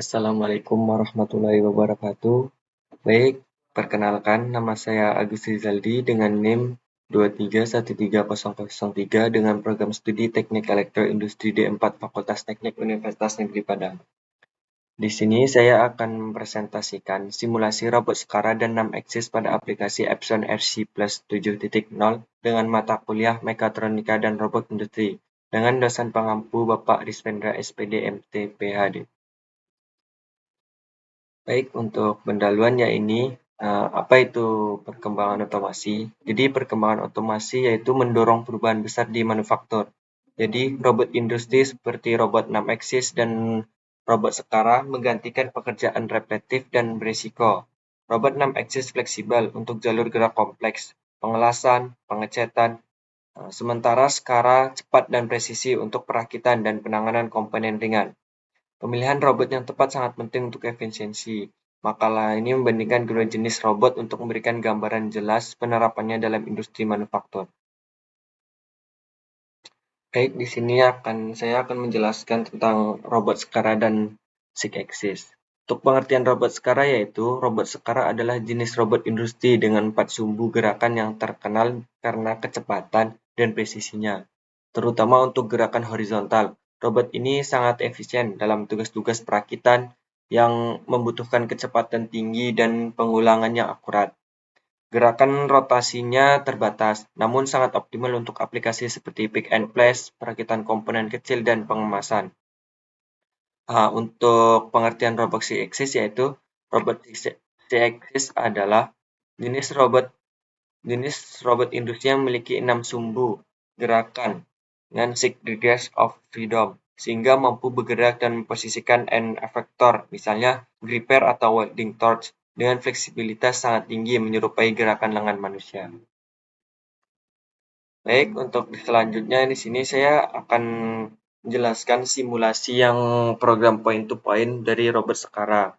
Assalamualaikum warahmatullahi wabarakatuh. Baik, perkenalkan nama saya Agus Rizaldi dengan NIM 2313003 dengan program studi Teknik Elektroindustri D4 Fakultas Teknik Universitas Negeri Padang. Di sini saya akan mempresentasikan simulasi robot Skara dan 6 axis pada aplikasi Epson RC Plus 7.0 dengan mata kuliah Mekatronika dan Robot Industri dengan dosen pengampu Bapak Rizwendra SPD MT PhD. Baik, untuk pendahuluannya ini, apa itu perkembangan otomasi? Jadi, perkembangan otomasi yaitu mendorong perubahan besar di manufaktur. Jadi, robot industri seperti robot 6 axis dan robot Skara menggantikan pekerjaan repetitif dan berisiko. Robot 6 axis fleksibel untuk jalur gerak kompleks, pengelasan, pengecetan, sementara Skara cepat dan presisi untuk perakitan dan penanganan komponen ringan. Pemilihan robot yang tepat sangat penting untuk efisiensi. Makalah ini membandingkan kedua jenis robot untuk memberikan gambaran jelas penerapannya dalam industri manufaktur. Baik, di sini saya akan menjelaskan tentang robot Skara dan Six-axis. Untuk pengertian robot Skara yaitu, robot Skara adalah jenis robot industri dengan 4 sumbu gerakan yang terkenal karena kecepatan dan presisinya, terutama untuk gerakan horizontal. Robot ini sangat efisien dalam tugas-tugas perakitan yang membutuhkan kecepatan tinggi dan pengulangan yang akurat. Gerakan rotasinya terbatas, namun sangat optimal untuk aplikasi seperti pick and place, perakitan komponen kecil, dan pengemasan. Untuk pengertian robot C-axis yaitu robot C-axis adalah jenis robot industri yang memiliki 6 sumbu gerakan dengan 6 degrees of freedom, sehingga mampu bergerak dan memposisikan end effector, misalnya gripper atau welding torch, dengan fleksibilitas sangat tinggi menyerupai gerakan lengan manusia. Baik, untuk selanjutnya di sini saya akan menjelaskan simulasi yang program point-to-point dari robot Skara.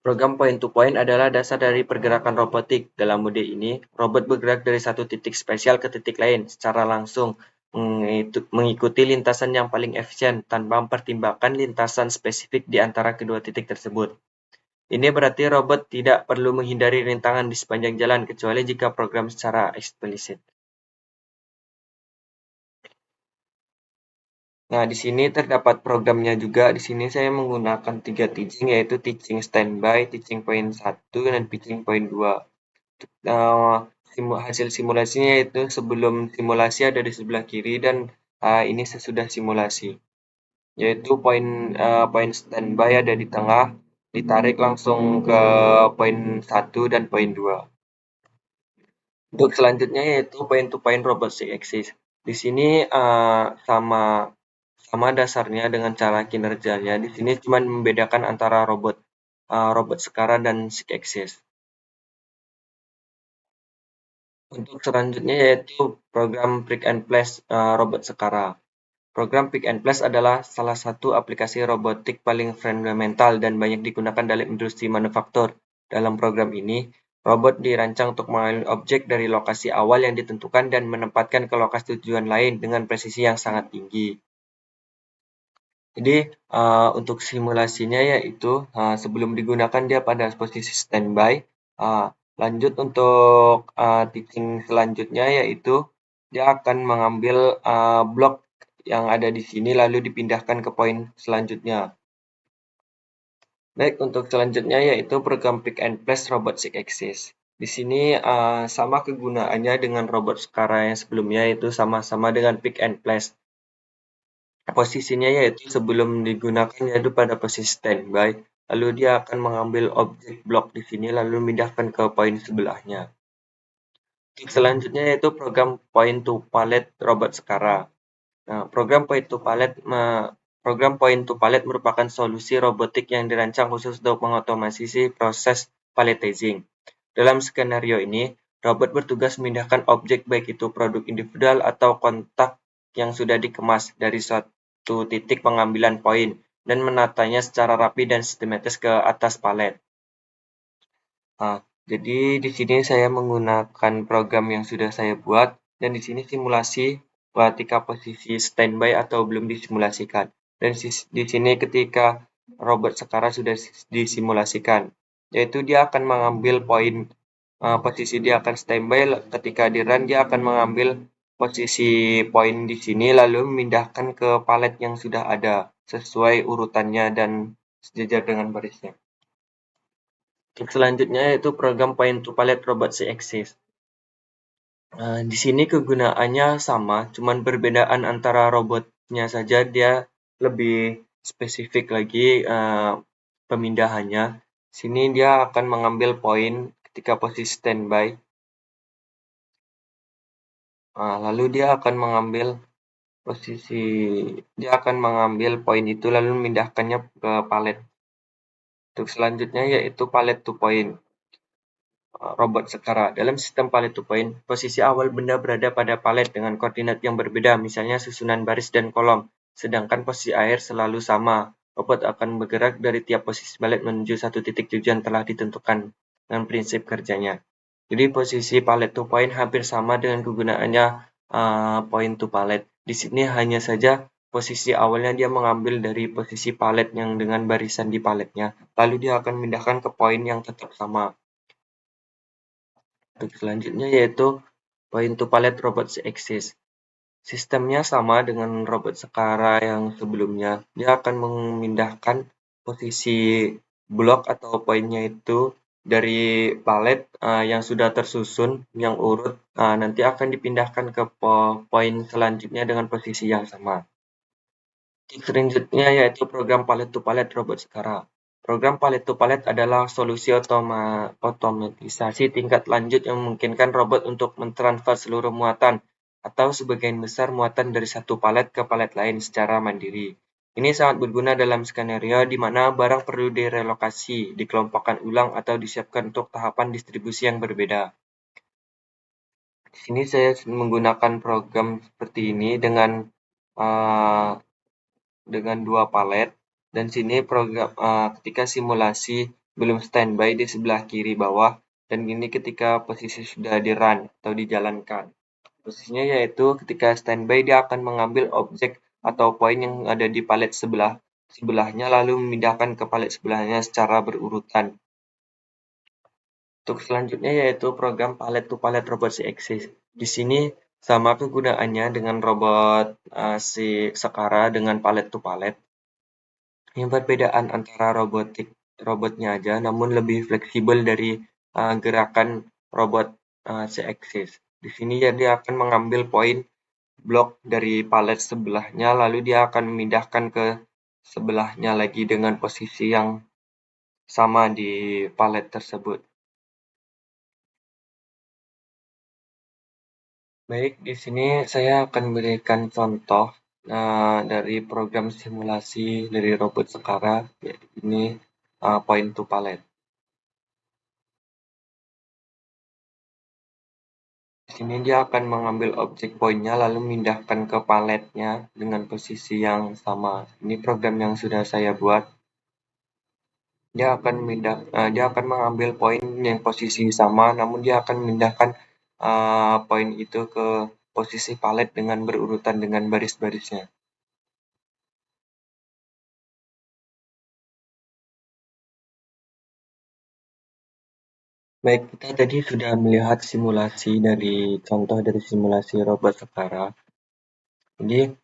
Program point-to-point adalah dasar dari pergerakan robotik. Dalam mode ini, robot bergerak dari satu titik spesial ke titik lain secara langsung, mengikuti lintasan yang paling efisien tanpa mempertimbangkan lintasan spesifik di antara kedua titik tersebut. Ini berarti robot tidak perlu menghindari rintangan di sepanjang jalan kecuali jika program secara eksplisit. Nah, di sini terdapat programnya juga. Di sini saya menggunakan 3 teaching, yaitu teaching standby, teaching point 1, dan teaching point 2. Hasil simulasinya yaitu sebelum simulasi ada di sebelah kiri dan ini sesudah simulasi. Yaitu point standby ada di tengah, ditarik langsung ke point 1 dan point 2. Untuk selanjutnya yaitu point-to-point robot six-axis. Di sini sama dasarnya dengan cara kinerjanya. Di sini cuma membedakan antara robot Skara dan six-axis. Untuk selanjutnya yaitu program Pick and Place robot Skara. Program Pick and Place adalah salah satu aplikasi robotik paling fundamental dan banyak digunakan dalam industri manufaktur. Dalam program ini, robot dirancang untuk mengambil objek dari lokasi awal yang ditentukan dan menempatkan ke lokasi tujuan lain dengan presisi yang sangat tinggi. Jadi, untuk simulasinya yaitu sebelum digunakan dia pada posisi standby. Lanjut untuk teaching selanjutnya yaitu dia akan mengambil blok yang ada di sini lalu dipindahkan ke poin selanjutnya. Baik, untuk selanjutnya yaitu program Pick and Place Robot Six-axis. Di sini sama kegunaannya dengan robot Skara yang sebelumnya, yaitu sama-sama dengan Pick and Place. Posisinya yaitu sebelum digunakan yaitu pada posisi standby, lalu dia akan mengambil objek blok di sini lalu memindahkan ke poin sebelahnya. Selanjutnya yaitu program Point to Pallet Robot Skara. Nah, program Point to Pallet merupakan solusi robotik yang dirancang khusus untuk mengotomasisi proses palletizing. Dalam skenario ini, robot bertugas memindahkan objek baik itu produk individual atau kontak yang sudah dikemas dari suatu titik pengambilan poin dan menatanya secara rapi dan sistematis ke atas palet. Jadi di sini saya menggunakan program yang sudah saya buat dan di sini simulasi ketika posisi standby atau belum disimulasikan. Dan di sini ketika robot sekarang sudah disimulasikan, yaitu dia akan mengambil poin posisi dia akan standby ketika di run dia akan mengambil posisi poin di sini lalu memindahkan ke palet yang sudah ada sesuai urutannya dan sejajar dengan barisnya. Untuk selanjutnya yaitu program Point to Pallet Robot C-Axis. Di sini kegunaannya sama, cuman perbedaan antara robotnya saja dia lebih spesifik lagi pemindahannya. Sini dia akan mengambil poin ketika posisi standby. Lalu dia akan mengambil poin itu lalu memindahkannya ke palet. Untuk selanjutnya yaitu palet to point. Robot Sekara. Dalam sistem palet to point, posisi awal benda berada pada palet dengan koordinat yang berbeda, misalnya susunan baris dan kolom, sedangkan posisi akhir selalu sama. Robot akan bergerak dari tiap posisi palet menuju satu titik tujuan telah ditentukan dengan prinsip kerjanya. Jadi posisi palet to point hampir sama dengan kegunaannya point to palet. Di sini hanya saja posisi awalnya dia mengambil dari posisi palet yang dengan barisan di paletnya, lalu dia akan memindahkan ke poin yang tetap sama. Untuk selanjutnya yaitu point to pallet robot C-Axis. Sistemnya sama dengan robot Sekara yang sebelumnya. Dia akan memindahkan posisi blok atau poinnya itu dari palet yang sudah tersusun, yang urut, nanti akan dipindahkan ke poin selanjutnya dengan posisi yang sama. Selanjutnya yaitu program Pallet to Pallet Robot Sekara. Program Pallet to Pallet adalah solusi otomatisasi tingkat lanjut yang memungkinkan robot untuk mentransfer seluruh muatan atau sebagian besar muatan dari satu palet ke palet lain secara mandiri. Ini sangat berguna dalam skenario di mana barang perlu direlokasi, dikelompokkan ulang, atau disiapkan untuk tahapan distribusi yang berbeda. Di sini saya menggunakan program seperti ini dengan dua palet, dan sini program ketika simulasi belum standby di sebelah kiri bawah, dan ini ketika posisi sudah di run atau dijalankan. Posisinya yaitu ketika standby dia akan mengambil objek atau poin yang ada di palet sebelahnya lalu memindahkan ke palet sebelahnya secara berurutan. Untuk selanjutnya yaitu program Pallet to Pallet Robot C-Axis. Di sini sama kegunaannya dengan robot si Sekara dengan Pallet to Pallet. Yang perbedaan antara robotnya aja, namun lebih fleksibel dari gerakan robot C-Axis. Di sini dia akan mengambil poin blok dari palet sebelahnya, lalu dia akan memindahkan ke sebelahnya lagi dengan posisi yang sama di palet tersebut. Baik, di sini saya akan berikan contoh dari program simulasi dari robot Sekara, yaitu ini point to pallet. Di sini dia akan mengambil objek poinnya lalu memindahkan ke paletnya dengan posisi yang sama. Ini program yang sudah saya buat. Dia akan mengambil poin yang posisi sama, namun dia akan memindahkan poin itu ke posisi palet dengan berurutan dengan baris-barisnya. Baik, kita tadi sudah melihat simulasi dari contoh dari simulasi robot Sekara. Jadi,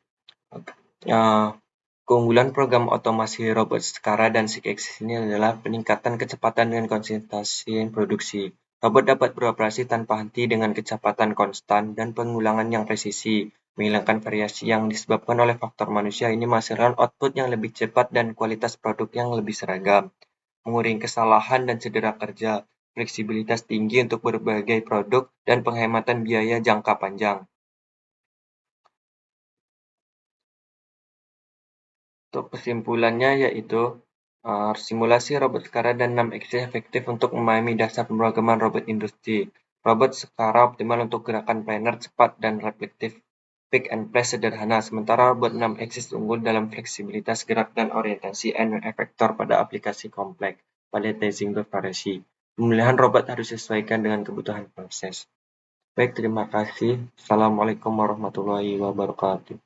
keunggulan program otomasi robot Sekara dan SIG-Axis ini adalah peningkatan kecepatan dan konsistensi produksi. Robot dapat beroperasi tanpa henti dengan kecepatan konstan dan pengulangan yang presisi, menghilangkan variasi yang disebabkan oleh faktor manusia. Ini menghasilkan output yang lebih cepat dan kualitas produk yang lebih seragam, mengurangi kesalahan dan cedera kerja, fleksibilitas tinggi untuk berbagai produk, dan penghematan biaya jangka panjang. Untuk kesimpulannya yaitu simulasi robot Sekara dan 6Axis efektif untuk memahami dasar pemrograman robot industri. Robot Sekara optimal untuk gerakan planer cepat dan reflektif, pick and place sederhana, sementara robot 6Axis unggul dalam fleksibilitas gerak dan orientasi and efektor pada aplikasi kompleks, palletizing variasi. Pemilihan robot harus disesuaikan dengan kebutuhan proses. Baik, terima kasih. Assalamualaikum warahmatullahi wabarakatuh.